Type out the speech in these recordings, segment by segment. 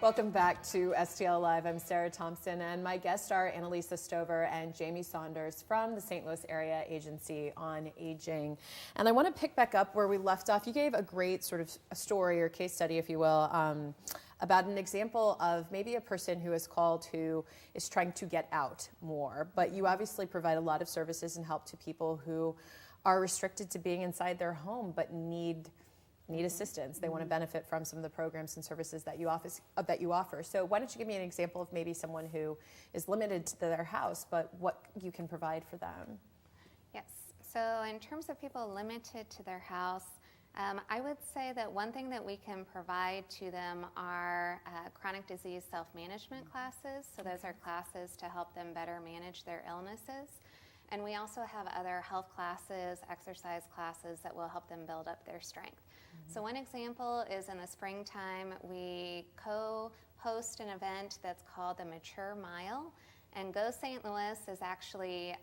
Welcome back to STL Live. I'm Sarah Thompson, and my guests are Anneliese Stoever and Jamie Saunders from the St. Louis Area Agency on Aging. And I want to pick back up where we left off. You gave a great sort of a story or case study, if you will, about an example of maybe a person who is called who is trying to get out more. But you obviously provide a lot of services and help to people who are restricted to being inside their home but need assistance. They want to benefit from some of the programs and services that you offer. So why don't you give me an example of maybe someone who is limited to their house, but what you can provide for them? Yes. So in terms of people limited to their house, I would say that one thing that we can provide to them are chronic disease self-management classes. So those are classes to help them better manage their illnesses. And we also have other health classes, exercise classes that will help them build up their strength. So one example is in the springtime, we co-host an event that's called the Mature Mile. And Go St. Louis is actually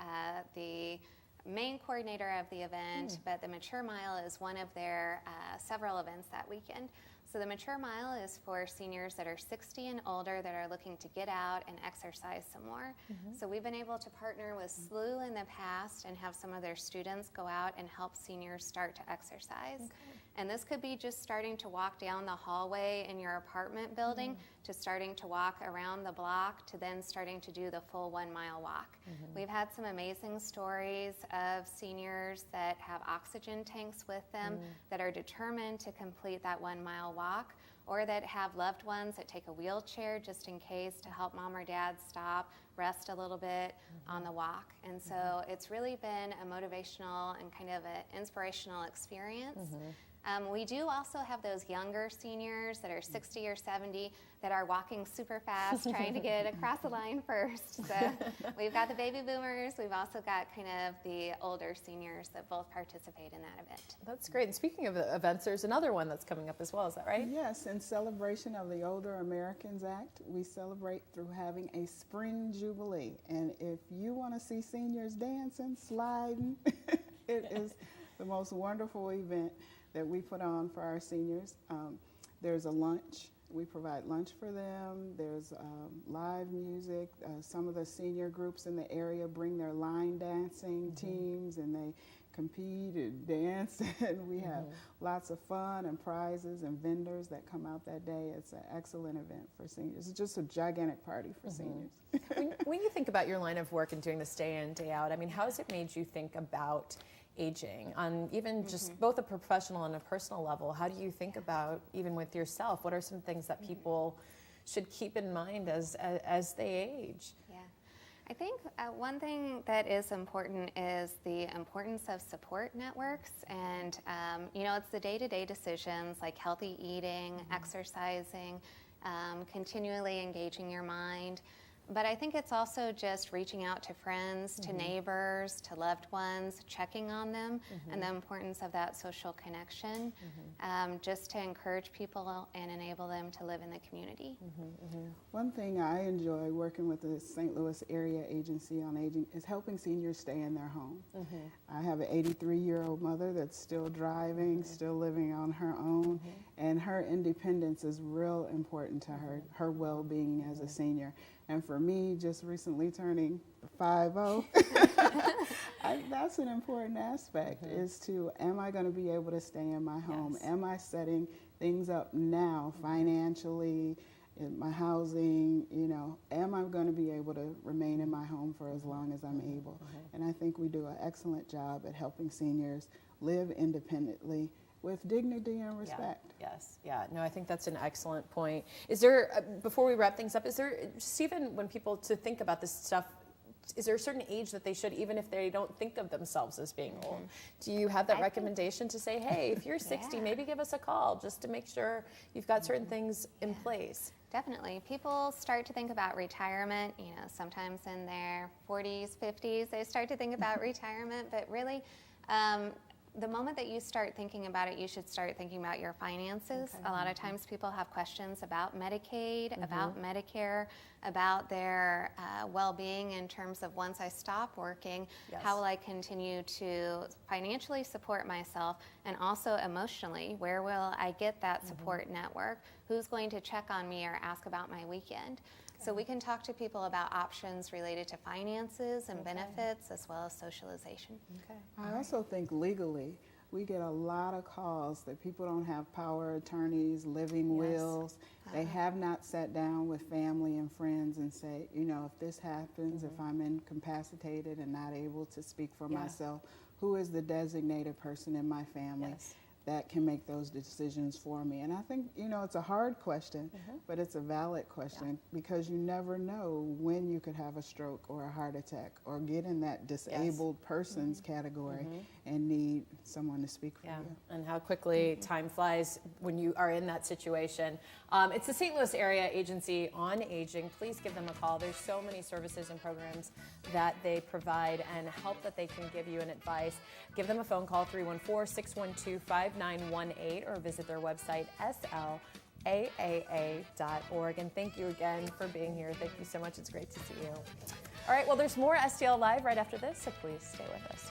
the main coordinator of the event, but the Mature Mile is one of their several events that weekend. So the Mature Mile is for seniors that are 60 and older that are looking to get out and exercise some more. So we've been able to partner with SLAAA in the past and have some of their students go out and help seniors start to exercise. And this could be just starting to walk down the hallway in your apartment building to starting to walk around the block to then starting to do the full 1 mile walk. We've had some amazing stories of seniors that have oxygen tanks with them that are determined to complete that 1 mile walk, or that have loved ones that take a wheelchair just in case to help mom or dad stop, rest a little bit on the walk. And so it's really been a motivational and kind of an inspirational experience. We do also have those younger seniors that are 60 or 70 that are walking super fast, trying to get across the line first. So we've got the baby boomers. We've also got kind of the older seniors that both participate in that event. That's great. And speaking of events, there's another one that's coming up as well. Is that right? Yes, in celebration of the Older Americans Act, we celebrate through having a spring jubilee. And if you want to see seniors dancing, sliding, it is the most wonderful event that we put on for our seniors. There's a lunch. We provide lunch for them. There's live music. Some of the senior groups in the area bring their line dancing teams, and they compete and dance, and we have lots of fun and prizes and vendors that come out that day. It's an excellent event for seniors. It's just a gigantic party for seniors. When you think about your line of work and doing this day in, day out, I mean, how has it made you think about aging on even just both a professional and a personal level? How do you think about, even with yourself, what are some things that people should keep in mind as they age? Yeah, I think one thing that is important is the importance of support networks. And you know, it's the day-to-day decisions like healthy eating, exercising, continually engaging your mind. But I think it's also just reaching out to friends, to neighbors, to loved ones, checking on them, and the importance of that social connection, just to encourage people and enable them to live in the community. One thing I enjoy working with the St. Louis Area Agency on Aging is helping seniors stay in their home. I have an 83-year-old mother that's still driving, still living on her own, and her independence is real important to her well-being as a senior. And for me, just recently turning 50, that's an important aspect, is to, am I going to be able to stay in my home? Am I setting things up now financially, in my housing, you know, am I going to be able to remain in my home for as long as I'm able? And I think we do an excellent job at helping seniors live independently with dignity and respect. No, I think that's an excellent point. Is there, before we wrap things up, is there, just even when people to think about this stuff, is there a certain age that they should, even if they don't think of themselves as being old? Do you have that recommendation to say, hey, if you're 60, maybe give us a call just to make sure you've got certain things in place? Definitely. People start to think about retirement, you know, sometimes in their 40s, 50s, they start to think about retirement, but really, the moment that you start thinking about it, you should start thinking about your finances. Okay. A lot of times people have questions about Medicaid, about Medicare, about their well-being in terms of once I stop working, Yes. how will I continue to financially support myself, and also emotionally, where will I get that support network? Who's going to check on me or ask about my weekend? So we can talk to people about options related to finances and benefits as well as socialization. Okay. I also think legally, we get a lot of calls that people don't have power of attorneys, living wills. They have not sat down with family and friends and say, you know, if this happens, if I'm incapacitated and not able to speak for myself, who is the designated person in my family that can make those decisions for me? And I think, you know, it's a hard question, but it's a valid question because you never know when you could have a stroke or a heart attack or get in that disabled person's category and need someone to speak for you. And how quickly time flies when you are in that situation. It's the St. Louis Area Agency on Aging. Please give them a call. There's so many services and programs that they provide and help that they can give you and advice. Give them a phone call, 314-612-5918, or visit their website, slaaa.org. And thank you again for being here. Thank you so much. It's great to see you. All right, well, there's more STL Live right after this, so please stay with us.